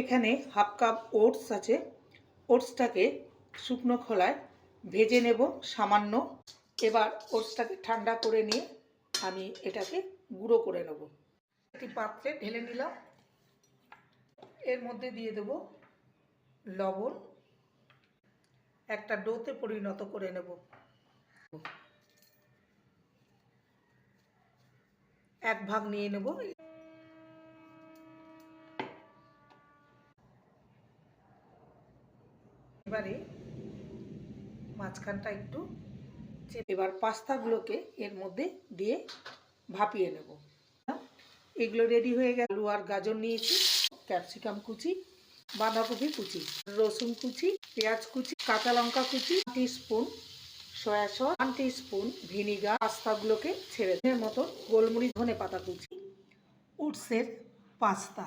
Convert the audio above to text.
এখানে half cup oats আছে। ওটসটাকে শুকনো খোলায় ভেজে নেব সামান্য। এবার ওটসটাকে ঠান্ডা করে নিয়ে আমি এটাকে গুঁড়ো করে নেব। একটি পাত্রে ঢেলে নিলাম। এর মধ্যে দিয়ে দেব লবণ। একটা ডোতে পরিণত করে নেব। এক ভাগ নিয়ে নেব। এবারে মাঝখানটা একটু এবার পাস্তাগুলোকে এর মধ্যে দিয়ে ভাপিয়ে নেব। এগুলো রেডি হয়ে গেল। আলু আর গাজর নিয়েছি, ক্যাপসিকাম কুচি, বাঁধাকপি কুচি, রসুন কুচি, পেঁয়াজ কুচি, কাঁচা লঙ্কা কুচি, teaspoon soya sauce, 1 teaspoon vinegar. পাস্তাগুলোকে ছেড়ে দেওয়ার মতো গোলমরিচ, ধনে পাতা কুচি, ওটসের পাস্তা।